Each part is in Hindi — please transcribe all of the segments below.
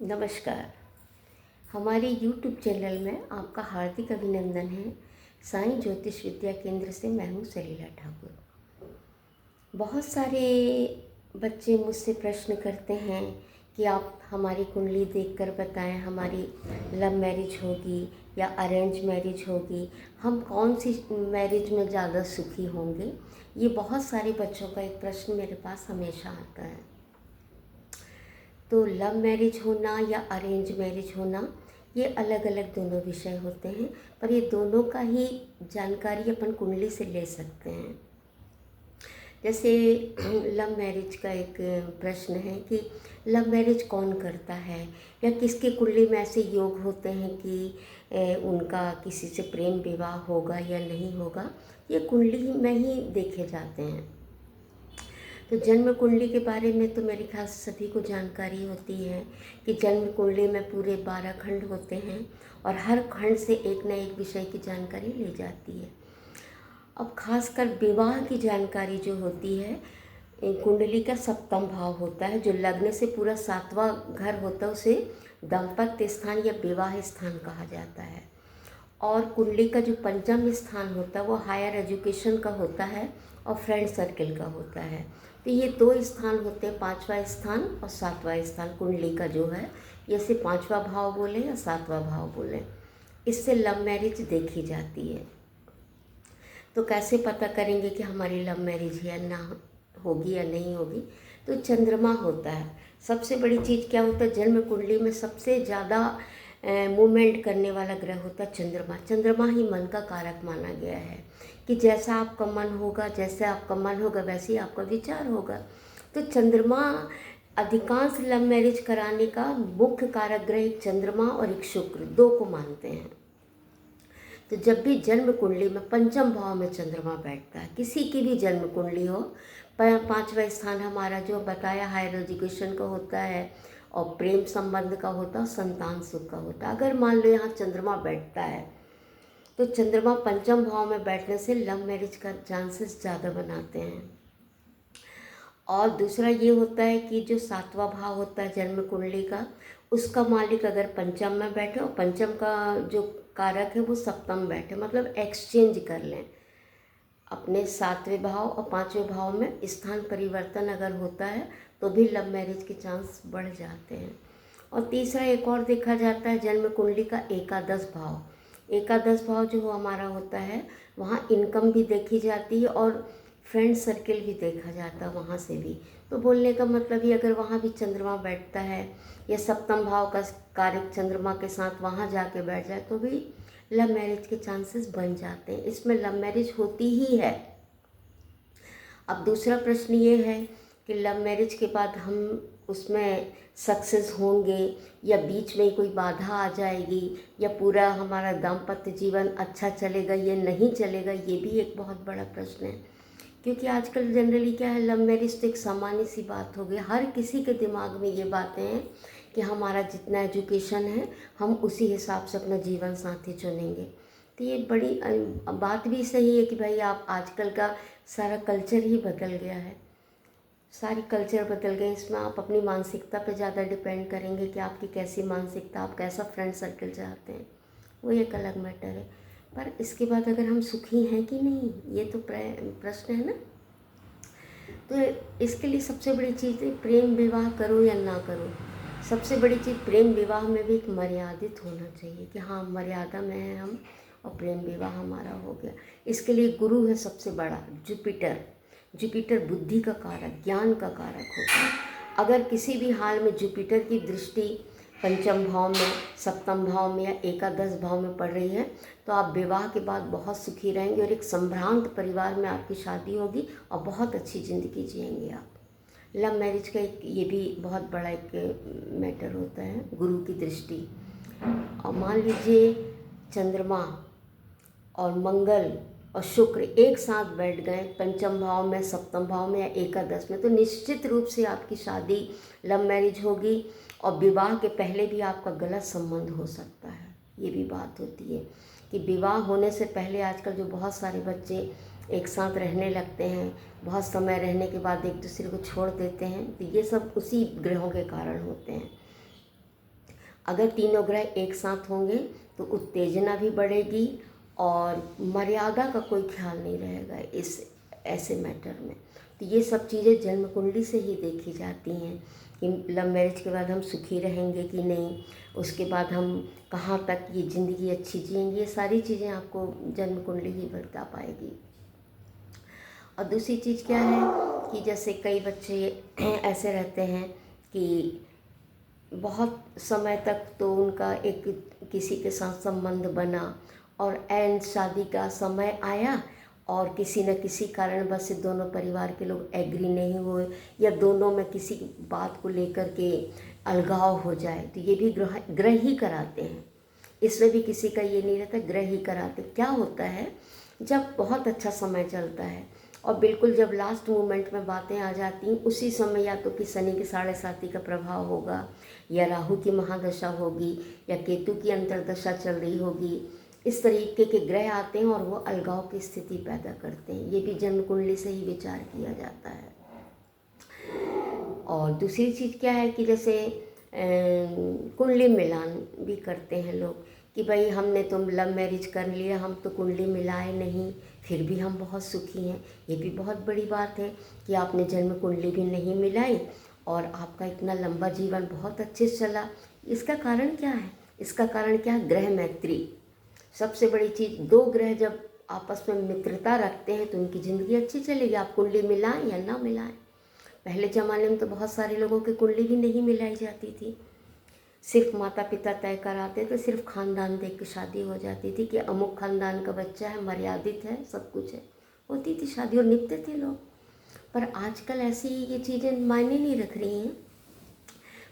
नमस्कार। हमारे YouTube चैनल में आपका हार्दिक अभिनंदन है। साईं ज्योतिष विद्या केंद्र से मैं हूँ सलीला ठाकुर। बहुत सारे बच्चे मुझसे प्रश्न करते हैं कि आप हमारी कुंडली देखकर बताएं, हमारी लव मैरिज होगी या अरेंज मैरिज होगी, हम कौन सी मैरिज में ज़्यादा सुखी होंगे। ये बहुत सारे बच्चों का एक प्रश्न मेरे पास हमेशा आता है। तो लव मैरिज होना या अरेंज मैरिज होना, ये अलग अलग दोनों विषय होते हैं, पर ये दोनों का ही जानकारी अपन कुंडली से ले सकते हैं। जैसे लव मैरिज का एक प्रश्न है कि लव मैरिज कौन करता है या किसके कुंडली में ऐसे योग होते हैं कि उनका किसी से प्रेम विवाह होगा या नहीं होगा, ये कुंडली में ही देखे जाते हैं। तो जन्म कुंडली के बारे में तो मेरे ख्याल से सभी को जानकारी होती है कि जन्म कुंडली में पूरे 12 खंड होते हैं और हर खंड से एक न एक विषय की जानकारी ली जाती है। अब खासकर विवाह की जानकारी जो होती है, कुंडली का सप्तम भाव होता है, जो लग्न से पूरा 7वां घर होता है, उसे दाम्पत्य स्थान या विवाह स्थान कहा जाता है। और कुंडली का जो पंचम स्थान होता है वो हायर एजुकेशन का होता है और फ्रेंड सर्किल का होता है। तो ये 2 स्थान होते हैं, 5वां स्थान और 7वां स्थान कुंडली का जो है, जैसे 5वां भाव बोले या 7वां भाव बोले, इससे लव मैरिज देखी जाती है। तो कैसे पता करेंगे कि हमारी लव मैरिज है या ना होगी या नहीं होगी। तो चंद्रमा होता है, सबसे बड़ी चीज़ क्या होता है, जन्म कुंडली में सबसे ज़्यादा मूवमेंट करने वाला ग्रह होता है चंद्रमा। चंद्रमा ही मन का कारक माना गया है कि जैसा आपका मन होगा, जैसे आपका मन होगा वैसे ही आपका विचार होगा। तो चंद्रमा अधिकांश लव मैरिज कराने का मुख्य कारक ग्रह एक चंद्रमा और एक शुक्र, 2 को मानते हैं। तो जब भी जन्म कुंडली में पंचम भाव में चंद्रमा बैठता है, किसी की भी जन्म कुंडली हो, 5वां स्थान हमारा जो बताया हायर एजुकेशन का होता है और प्रेम संबंध का होता है, संतान सुख का होता है। अगर मान लो यहाँ चंद्रमा बैठता है तो चंद्रमा पंचम भाव में बैठने से लव मैरिज का चांसेस ज़्यादा बनाते हैं। और दूसरा ये होता है कि जो 7वां भाव होता है जन्म कुंडली का, उसका मालिक अगर पंचम में बैठे और पंचम का जो कारक है वो सप्तम बैठे, मतलब एक्सचेंज कर लें अपने 7वें भाव और 5वें भाव में स्थान परिवर्तन अगर होता है तो भी लव मैरिज के चांस बढ़ जाते हैं। और तीसरा एक और देखा जाता है जन्म कुंडली का एकादश भाव। एकादश भाव जो हमारा होता है, वहाँ इनकम भी देखी जाती है और फ्रेंड सर्किल भी देखा जाता है वहाँ से भी। तो बोलने का मतलब ये, अगर वहाँ भी चंद्रमा बैठता है या सप्तम भाव का कारक चंद्रमा के साथ वहाँ जाके बैठ जाए तो भी लव मैरिज के चांसेस बन जाते हैं। इसमें लव मैरिज होती ही है। अब दूसरा प्रश्न ये है कि लव मैरिज के बाद हम उसमें सक्सेस होंगे या बीच में कोई बाधा आ जाएगी या पूरा हमारा दाम्पत्य जीवन अच्छा चलेगा या नहीं चलेगा, ये भी एक बहुत बड़ा प्रश्न है। क्योंकि आजकल जनरली क्या है, लव मैरिज तो एक सामान्य सी बात हो गई, हर किसी के दिमाग में ये बातें हैं कि हमारा जितना एजुकेशन है हम उसी हिसाब से अपना जीवन साथी चुनेंगे। तो ये बड़ी बात भी सही है कि भाई आप आजकल का सारा कल्चर ही बदल गया है, सारी कल्चर बदल गए। इसमें आप अपनी मानसिकता पे ज़्यादा डिपेंड करेंगे कि आपकी कैसी मानसिकता, आप कैसा फ्रेंड सर्कल चाहते हैं, वो एक अलग मैटर है। पर इसके बाद अगर हम सुखी हैं कि नहीं, ये तो प्रश्न है ना। तो इसके लिए सबसे बड़ी चीज़ है, प्रेम विवाह करो या ना करो, सबसे बड़ी चीज़ प्रेम विवाह में भी एक मर्यादित होना चाहिए कि हाँ मर्यादा में है हम और प्रेम विवाह हमारा हो गया। इसके लिए गुरु है सबसे बड़ा, जुपिटर। जुपिटर बुद्धि का कारक, ज्ञान का कारक होता है। अगर किसी भी हाल में जुपिटर की दृष्टि पंचम भाव में, सप्तम भाव में या एकादश भाव में पड़ रही है तो आप विवाह के बाद बहुत सुखी रहेंगे और एक संभ्रांत परिवार में आपकी शादी होगी और बहुत अच्छी ज़िंदगी जिएंगे आप। लव मैरिज का एक ये भी बहुत बड़ा एक मैटर होता है, गुरु की दृष्टि। और मान लीजिए चंद्रमा और मंगल और शुक्र एक साथ बैठ गए पंचम भाव में, सप्तम भाव में या एकादश में, तो निश्चित रूप से आपकी शादी लव मैरिज होगी और विवाह के पहले भी आपका गलत संबंध हो सकता है। ये भी बात होती है कि विवाह होने से पहले आजकल जो बहुत सारे बच्चे एक साथ रहने लगते हैं, बहुत समय रहने के बाद एक दूसरे को छोड़ देते हैं, तो ये सब उसी ग्रहों के कारण होते हैं। अगर तीनों ग्रह एक साथ होंगे तो उत्तेजना भी बढ़ेगी और मर्यादा का कोई ख्याल नहीं रहेगा इस ऐसे मैटर में। तो ये सब चीज़ें जन्म कुंडली से ही देखी जाती हैं कि लव मैरिज के बाद हम सुखी रहेंगे कि नहीं, उसके बाद हम कहाँ तक ये ज़िंदगी अच्छी जिएंगे, ये सारी चीज़ें आपको जन्म कुंडली ही बता पाएगी। और दूसरी चीज़ क्या है कि जैसे कई बच्चे ऐसे रहते हैं कि बहुत समय तक तो उनका एक किसी के साथ संबंध बना और एंड शादी का समय आया और किसी न किसी कारणवश से दोनों परिवार के लोग एग्री नहीं हुए या दोनों में किसी बात को लेकर के अलगाव हो जाए, तो ये भी ग्रह ही कराते हैं। इसमें भी किसी का ये नहीं रहता, ग्रह ही कराते। क्या होता है जब बहुत अच्छा समय चलता है और बिल्कुल जब लास्ट मोमेंट में बातें आ जाती हैं, उसी समय या तो कि शनि के 7.5 का प्रभाव होगा या राहु की महादशा होगी या केतु की अंतर्दशा चल रही होगी, इस तरीके के ग्रह आते हैं और वो अलगाव की स्थिति पैदा करते हैं। ये भी जन्म कुंडली से ही विचार किया जाता है। और दूसरी चीज़ क्या है कि जैसे कुंडली मिलान भी करते हैं लोग कि भाई हमने तो लव मैरिज कर लिया, हम तो कुंडली मिलाए नहीं, फिर भी हम बहुत सुखी हैं। ये भी बहुत बड़ी बात है कि आपने जन्म कुंडली भी नहीं मिलाई और आपका इतना लंबा जीवन बहुत अच्छे से चला। इसका कारण क्या है? इसका कारण क्या है? ग्रह मैत्री। सबसे बड़ी चीज़, दो ग्रह जब आपस में मित्रता रखते हैं तो उनकी ज़िंदगी अच्छी चलेगी। आप कुंडली मिलाएं या ना मिलाएं। पहले ज़माने में तो बहुत सारे लोगों की कुंडली भी नहीं मिलाई जाती थी, सिर्फ माता पिता तय कराते थे, सिर्फ खानदान देख के शादी हो जाती थी कि अमुक खानदान का बच्चा है, मर्यादित है, सब कुछ है, होती थी शादी और निपटे थे लोग। पर आजकल ऐसी ये चीज़ें मायने नहीं रख रही हैं।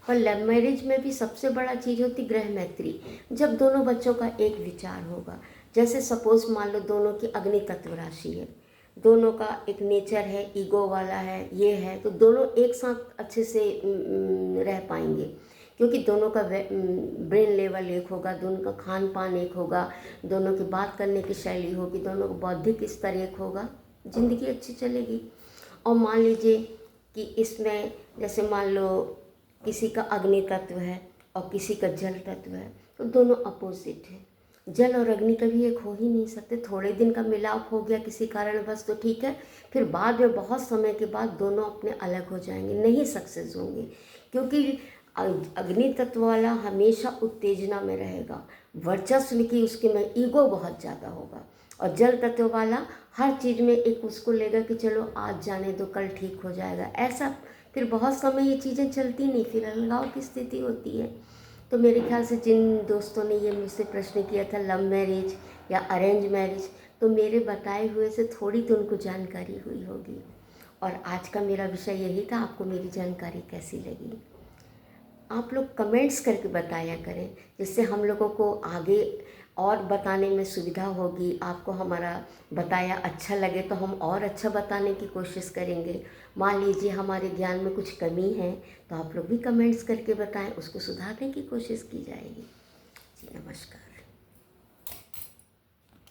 पर लव मैरिज में भी सबसे बड़ा चीज़ होती ग्रह मैत्री। जब दोनों बच्चों का एक विचार होगा, जैसे सपोज मान लो दोनों की अग्नि तत्व राशि है, दोनों का एक नेचर है, ईगो वाला है, ये है, तो दोनों एक साथ अच्छे से रह पाएंगे क्योंकि दोनों का ब्रेन लेवल एक होगा, दोनों का खान पान एक होगा, दोनों की बात करने की शैली होगी, दोनों का बौद्धिक स्तर एक होगा, ज़िंदगी अच्छी चलेगी। और मान लीजिए कि इसमें जैसे मान लो किसी का अग्नि तत्व है और किसी का जल तत्व है, तो दोनों अपोजिट है। जल और अग्नि कभी एक हो ही नहीं सकते। थोड़े दिन का मिलाप हो गया किसी कारणवश तो ठीक है, फिर बाद में बहुत समय के बाद दोनों अपने अलग हो जाएंगे, नहीं सक्सेस होंगे क्योंकि अग्नि तत्व वाला हमेशा उत्तेजना में रहेगा, वर्चस्व की उसके में ईगो बहुत ज़्यादा होगा। और जल तत्व वाला हर चीज़ में एक उसको लेगा कि चलो आज जाने दो, कल ठीक हो जाएगा, ऐसा फिर बहुत समय ये चीज़ें चलती नहीं, फिर अलगाव की स्थिति होती है। तो मेरे ख्याल से जिन दोस्तों ने ये मुझसे प्रश्न किया था लव मैरिज या अरेंज मैरिज, तो मेरे बताए हुए से थोड़ी तो उनको जानकारी हुई होगी। और आज का मेरा विषय यही था। आपको मेरी जानकारी कैसी लगी? आप लोग कमेंट्स करके बताया करें, जिससे हम लोगों को आगे और बताने में सुविधा होगी। आपको हमारा बताया अच्छा लगे तो हम और अच्छा बताने की कोशिश करेंगे। मान लीजिए हमारे ज्ञान में कुछ कमी है तो आप लोग भी कमेंट्स करके बताएं, उसको सुधारने की कोशिश की जाएगी। जी नमस्कार।